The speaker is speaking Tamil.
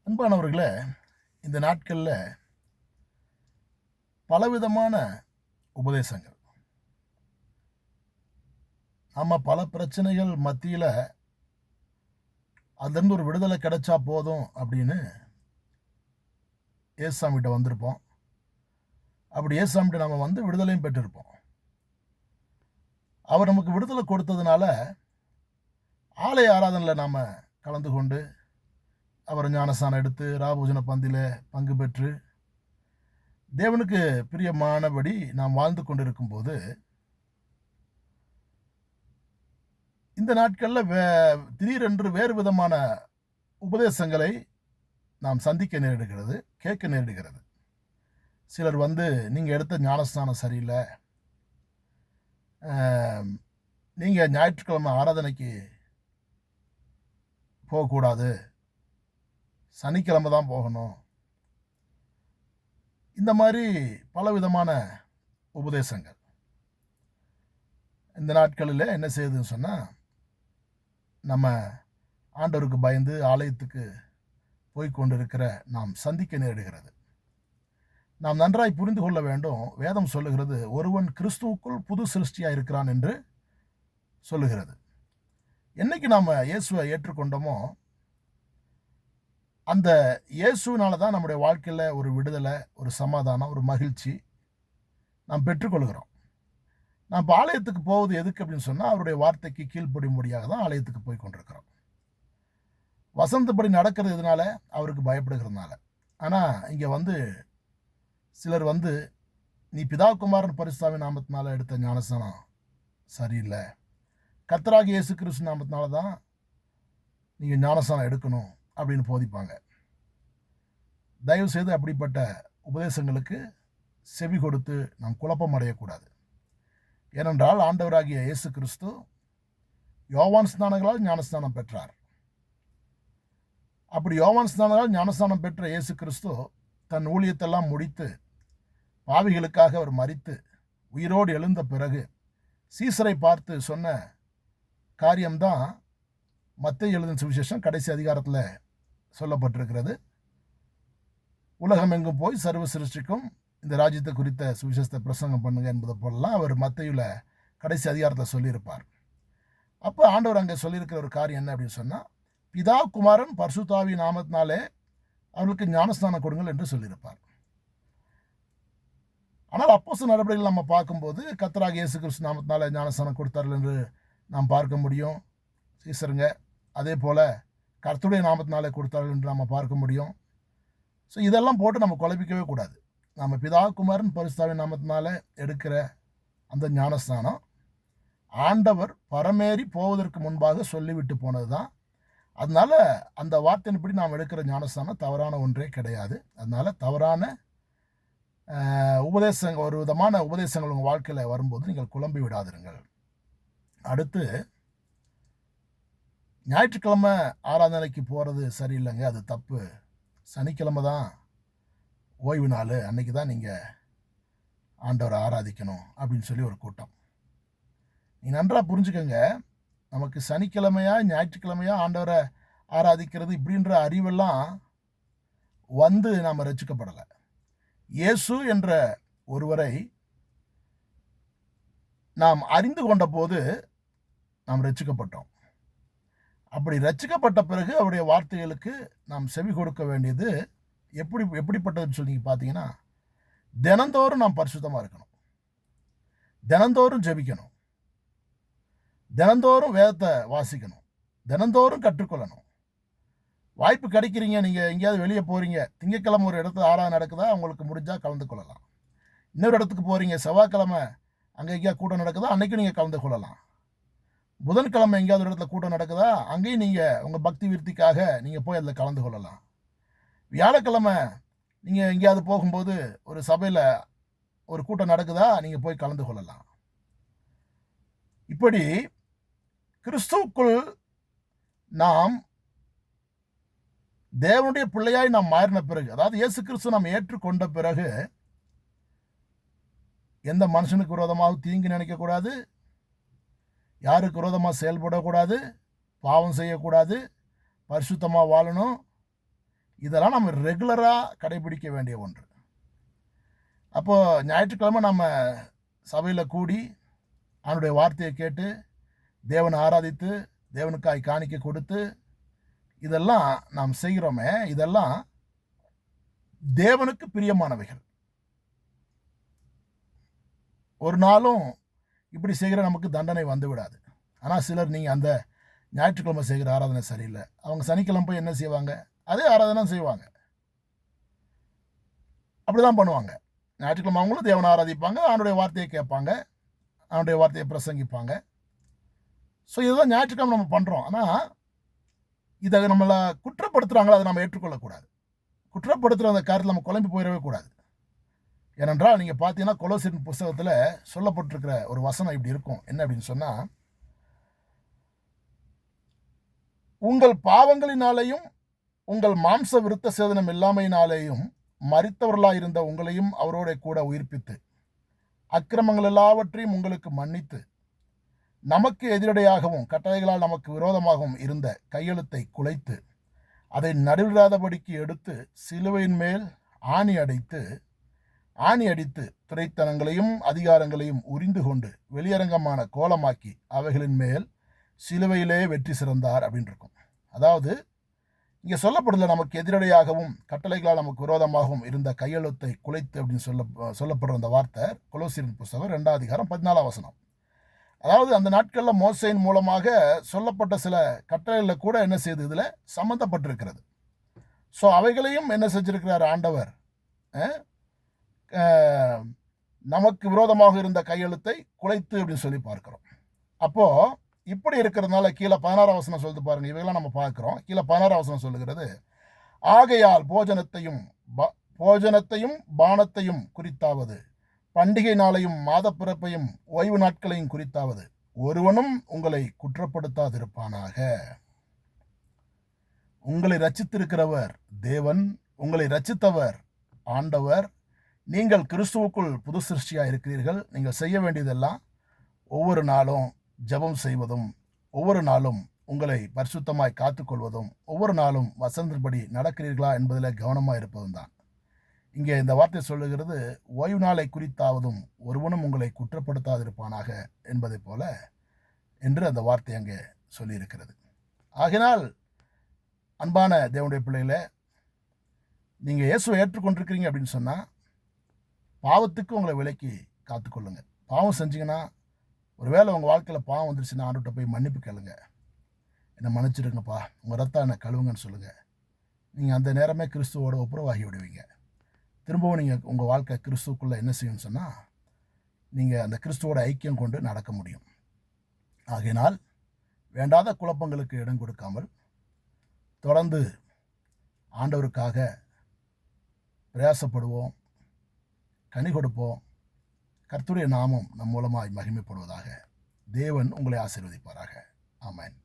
அன்பானவர்களே, இந்த நாட்களில் பலவிதமான உபதேசங்கள். நம்ம பல பிரச்சனைகள் மத்தியில் அதுலேருந்து ஒரு விடுதலை கிடைச்சா போதும் அப்படின்னு ஏசாமிகிட்ட வந்திருப்போம். அப்படி ஏசாமிகிட்ட நம்ம வந்து விடுதலையும் பெற்றிருப்போம். அவர் நமக்கு விடுதலை கொடுத்ததுனால ஆலய ஆராதனையில் நாம் கலந்து கொண்டு அவர் ஞானஸ்நானம் எடுத்து ராபோஜன பந்தியில் பங்கு பெற்று தேவனுக்கு பிரியமானபடி நாம் வாழ்ந்து கொண்டிருக்கும் போது இந்த நாட்களில் திடீரென்று வேறு விதமான உபதேசங்களை நாம் சந்திக்க நேரிடுகிறது, கேட்க நேரிடுகிறது. சிலர் வந்து நீங்கள் எடுத்த ஞானஸ்நானம் சரியில்லை, நீங்கள் ஞாயிற்றுக்கிழமை ஆராதனைக்கு போகக்கூடாது, சனிக்கிழமை தான் போகணும், இந்த மாதிரி பலவிதமான உபதேசங்கள். இந்த நாட்களில் என்ன செய்யுதுன்னு சொன்னால், நம்ம ஆண்டவருக்கு பயந்து ஆலயத்துக்கு போய்கொண்டிருக்கிற நாம் சந்திக்க நேரிடுகிறது. நாம் நன்றாய் புரிந்து கொள்ள வேண்டும். வேதம் சொல்லுகிறது, ஒருவன் கிறிஸ்துவுக்குள் புது சிருஷ்டியாக இருக்கிறான் என்று சொல்லுகிறது. என்னைக்கு நாம் இயேசுவை ஏற்றுக்கொண்டோமோ அந்த இயேசுனால தான் நம்முடைய வாழ்க்கையில் ஒரு விடுதலை, ஒரு சமாதானம், ஒரு மகிழ்ச்சி நாம் பெற்றுக்கொள்கிறோம். நாம் ஆலயத்துக்கு போவது எதுக்கு அப்படின்னு சொன்னால், அவருடைய வார்த்தைக்கு கீழ்ப்படியும்படியாக தான் ஆலயத்துக்கு போய் கொண்டிருக்கிறோம். வசந்தப்படி நடக்கிறது எதனால? அவருக்கு பயப்படுகிறதுனால. ஆனால் இங்கே வந்து சிலர் வந்து, நீ பிதா குமாரன் பரிசுத்தாவின் நாமத்தினால எடுத்த ஞானஸ்நானம் சரியில்லை, கர்த்தராகிய இயேசு கிறிஸ்து நாமத்தினால தான் நீங்கள் ஞானஸ்நானம் எடுக்கணும் அப்படின்னு போதிப்பாங்க. தயவு செய்து அப்படிப்பட்ட உபதேசங்களுக்கு செவி கொடுத்து நாம் குழப்பம் அடையக்கூடாது. ஏனென்றால் ஆண்டவராகிய இயேசு கிறிஸ்து யோவான் ஸ்நானங்களால் ஞானஸ்நானம் பெற்றார். அப்படி யோவான் ஸ்நானங்களால் ஞானஸ்நானம் பெற்ற இயேசு கிறிஸ்து தன் ஊழியத்தெல்லாம் முடித்து பாவிகளுக்காக அவர் மரித்து உயிரோடு எழுந்த பிறகு சீசரை பார்த்து சொன்ன காரியம்தான் மத்தேயு எழுதின சுவிசேஷம் கடைசி அதிகாரத்தில் சொல்லப்பட்டிருக்கிறது. உலகம் எங்கும் போய் சர்வ சிருஷ்டிக்கும் இந்த ராஜ்யத்தை குறித்த சுவிசேஷத்தை பிரசங்கம் பண்ணுங்க என்பதை போலலாம் அவர் மத்தேயுல கடைசி அதிகாரத்தில் சொல்லியிருப்பார். அப்போ ஆண்டவர் அங்கே சொல்லியிருக்கிற ஒரு காரியம் என்ன அப்படின்னு சொன்னால், பிதா குமாரன் பரிசுத்தாவி நாமத்தினாலே அவர்களுக்கு ஞானஸ்நானம் கொடுங்கள் என்று சொல்லியிருப்பார். ஆனால் அப்போஸ்தலர் நடவடிக்கைகள் நம்ம பார்க்கும்போது கர்த்தராகிய இயேசு கிறிஸ்து நாமத்தினால ஞானஸ்நானம் கொடுத்தார்கள் என்று நாம் பார்க்க முடியும். சீசருங்க அதே போல் கர்த்தருடைய நாமத்தினாலே கொடுத்தார்கள் என்று நம்ம பார்க்க முடியும். ஸோ இதெல்லாம் போட்டு நம்ம குழப்பிக்கவே கூடாது. நம்ம பிதா குமாரன் பரிசுத்தாவின் நாமத்தினால எடுக்கிற அந்த ஞானஸ்நானம் ஆண்டவர் பரமேறி போவதற்கு முன்பாக சொல்லிவிட்டு போனது தான். அதனால அந்த வார்த்தையின்படி நாம் எடுக்கிற ஞானஸ்நானம் தவறான ஒன்றே கிடையாது. அதனால தவறான உபதேசங்கள், ஒரு விதமான உபதேசங்கள் உங்கள் வாழ்க்கையில் வரும்போது நீங்கள் குழம்பி விடாதிருங்கள். அடுத்து, ஞாயிற்றுக்கிழமை ஆராதனைக்கு போகிறது சரியில்லைங்க, அது தப்பு, சனிக்கிழமை தான் ஓய்வு நாள், அன்னைக்கு தான் நீங்கள் ஆண்டவரை ஆராதிக்கணும் அப்படின்னு சொல்லி ஒரு கூட்டம். நீங்கள் நன்றாக புரிஞ்சுக்கோங்க, நமக்கு சனிக்கிழமையா ஞாயிற்றுக்கிழமையா ஆண்டவரை ஆராதிக்கிறது இப்படின்ற அறிவெல்லாம் வந்து நாம் ரட்சிக்கப்படலை. இயேசு என்ற ஒருவரை நாம் அறிந்து கொண்ட போது நாம் ரட்சிக்கப்பட்டோம். அப்படி ரட்சிக்கப்பட்ட பிறகு அவருடைய வார்த்தைகளுக்கு நாம் செவி கொடுக்க வேண்டியது எப்படிப்பட்டதுன்னு சொல்லி பார்த்தீங்கன்னா, தினந்தோறும் நாம் பரிசுத்தமாக இருக்கணும், தினந்தோறும் ஜெபிக்கணும், தினந்தோறும் வேதத்தை வாசிக்கணும், தினந்தோறும் கற்றுக்கொள்ளணும். வாய்ப்பு கிடைக்கிறீங்க, நீங்கள் எங்கேயாவது வெளியே போகிறீங்க, திங்கட்கிழமை ஒரு இடத்துல ஆராதனை நடக்குதா, உங்களுக்கு முடிஞ்சால் கலந்து கொள்ளலாம். இன்னொரு இடத்துக்கு போகிறீங்க, செவ்வாய்க்கிழமை அங்கே எங்கேயாவது கூட்டம் நடக்குதா, அன்றைக்கும் நீங்கள் கலந்து கொள்ளலாம். புதன்கிழமை எங்கேயாவது ஒரு இடத்துல கூட்டம் நடக்குதா, அங்கேயும் நீங்கள் உங்கள் பக்தி விருத்திக்காக நீங்கள் போய் அதில் கலந்து கொள்ளலாம். வியாழக்கிழமை நீங்கள் எங்கேயாவது போகும்போது ஒரு சபையில் ஒரு கூட்டம் நடக்குதா, நீங்கள் போய் கலந்து கொள்ளலாம். இப்படி கிறிஸ்துவுக்குள் நாம் தேவனுடைய பிள்ளையாய் நாம் மாறின பிறகு, அதாவது இயேசு கிறிஸ்து நாம் ஏற்றுக்கொண்ட பிறகு, எந்த மனுஷனுக்கு விரோதமாக தீங்கு நினைக்கக்கூடாது, யாருக்கு விரோதமாக செயல்படக்கூடாது, பாவம் செய்யக்கூடாது, பரிசுத்தமாக வாழணும், இதெல்லாம் நம்ம ரெகுலராக கடைபிடிக்க வேண்டிய ஒன்று. அப்போது ஞாயிற்றுக்கிழமை நம்ம சபையில் கூடி அவனுடைய வார்த்தையை கேட்டு தேவனை ஆராதித்து தேவனுக்காய் காணிக்க கொடுத்து இதெல்லாம் நாம் செய்கிறோமே, இதெல்லாம் தேவனுக்கு பிரியமானவைகள். ஒரு நாளும் இப்படி செய்கிற நமக்கு தண்டனை வந்து விடாது. ஆனால் சிலர் நீங்கள் அந்த ஞாயிற்றுக்கிழமை செய்கிற ஆராதனை சரியில்லை, அவங்க சனிக்கிழமை போய் என்ன செய்வாங்க, அதே ஆராதனை செய்வாங்க. அப்படி தான் பண்ணுவாங்க. ஞாயிற்றுக்கிழமை அவங்களும் தேவனை ஆராதிப்பாங்க, அவனுடைய வார்த்தையை கேட்பாங்க, அவனுடைய வார்த்தையை பிரசங்கிப்பாங்க. ஸோ இதுதான் ஞாயிற்றுக்கிழமை நம்ம பண்ணுறோம். ஆனால் இதை நம்மளை குற்றப்படுத்துகிறாங்களோ அதை நம்ம ஏற்றுக்கொள்ளக்கூடாது. குற்றப்படுத்துகிற அந்த காரியத்தில் நம்ம குழம்பி போயிடவே கூடாது. ஏனென்றால் நீங்கள் பார்த்தீங்கன்னா கொலோசியர் புஸ்தகத்தில் சொல்லப்பட்டிருக்கிற ஒரு வசனம் இப்படி இருக்கும். என்ன அப்படின்னு சொன்னால், உங்கள் பாவங்களினாலேயும் உங்கள் மாம்ச விருத்த சேதனம் இல்லாமையினாலேயும் மரித்தவர்களாயிருந்த உங்களையும் அவரோட கூட உயிர்ப்பித்து அக்கிரமங்கள் எல்லாவற்றையும் உங்களுக்கு மன்னித்து நமக்கு எதிரடையாகவும் கட்டளைகளால் நமக்கு விரோதமாகவும் இருந்த கையெழுத்தை குலைத்து அதை நடுவிடாதபடிக்கு எடுத்து சிலுவையின் மேல் ஆணி அடித்து துரைத்தனங்களையும் அதிகாரங்களையும் உரிந்து கொண்டு வெளியரங்கமான கோலமாக்கி அவைகளின் மேல் சிலுவையிலே வெற்றி சிறந்தார் அப்படின்னு இருக்கும். அதாவது இங்கே சொல்லப்படுதல நமக்கு எதிரடையாகவும் கட்டளைகளால் நமக்கு விரோதமாகவும் இருந்த கையெழுத்தை குலைத்து அப்படின்னு சொல்லப்படுற அந்த வார்த்தை கொலோசியர் புஸ்தகம் 2ஆம் அதிகாரம் 14ஆம் வசனம். அதாவது அந்த நாட்களில் மோசையின் மூலமாக சொல்லப்பட்ட சில கட்டளைகளில் கூட என்ன செய்து இதில் சம்மந்தப்பட்டிருக்கிறது. ஸோ அவைகளையும் என்ன செஞ்சிருக்கிறார் ஆண்டவர், நமக்கு விரோதமாக இருந்த கையெழுத்தை குலைத்து அப்படின்னு சொல்லி பார்க்கிறோம். அப்போது இப்படி இருக்கிறதுனால கீழே 16ஆம் வசனம் சொல்லுது பாருங்கள், இவைகளாம் நம்ம பார்க்குறோம். கீழே 16ஆம் வசனம் சொல்லுகிறது, ஆகையால் போஜனத்தையும் பானத்தையும் குறித்தாவது பண்டிகை நாளையும் மாத பிறப்பையும் ஓய்வு நாட்களையும் குறித்தாவது ஒருவனும் உங்களை குற்றப்படுத்தாதிருப்பானாக. உங்களை ரட்சித்திருக்கிறவர் தேவன், உங்களை ரட்சித்தவர் ஆண்டவர். நீங்கள் கிறிஸ்துவுக்குள் புது சிருஷ்டியாக இருக்கிறீர்கள். நீங்கள் செய்ய வேண்டியதெல்லாம் ஒவ்வொரு நாளும் ஜெபம் செய்வதும், ஒவ்வொரு நாளும் உங்களை பரிசுத்தமாய் காத்துக்கொள்வதும், ஒவ்வொரு நாளும் வசனத்தின்படி நடக்கிறீர்களா என்பதில் கவனமாக இருப்பதும் தான். இங்கே இந்த வார்த்தை சொல்லுகிறது, ஓய்வு நாளை குறித்தாவதும் ஒருவனும் உங்களை குற்றப்படுத்தாதிருப்பானாக என்பதை போல என்று அந்த வார்த்தை அங்கே சொல்லியிருக்கிறது. ஆகினால் அன்பான தேவனுடைய பிள்ளைகளை, நீங்கள் இயேசுவை ஏற்றுக்கொண்டிருக்கிறீங்க அப்படின்னு சொன்னால் பாவத்துக்கு உங்களை விலக்கி காத்துக்கொள்ளுங்க. பாவம் செஞ்சீங்கன்னா, ஒருவேளை உங்கள் வாழ்க்கையில் பாவம் வந்துருச்சுன்னா ஆண்டுகிட்ட போய் மன்னிப்பு கேளுங்க. என்னை மன்னிச்சிடுங்கப்பா, உங்கள் ரத்தம் என்னை கழுவுங்கன்னு சொல்லுங்கள். நீங்கள் அந்த நேரமே கிறிஸ்துவோட ஒப்புரவாகி விடுவீங்க. திரும்பவும் நீங்கள் உங்கள் வாழ்க்கை கிறிஸ்துவுக்குள்ளே என்ன செய்யணும்னு சொன்னால், நீங்கள் அந்த கிறிஸ்துவோட ஐக்கியம் கொண்டு நடக்க முடியும். ஆகையினால் வேண்டாத குழப்பங்களுக்கு இடம் கொடுக்காமல் தொடர்ந்து ஆண்டவருக்காக பிரயாசப்படுவோம், கனி கொடுப்போம். கர்த்தருடைய நாமம் நம் மூலமாய் மகிமைப்படுவதாக. தேவன் உங்களை ஆசீர்வதிப்பாராக. ஆமென்.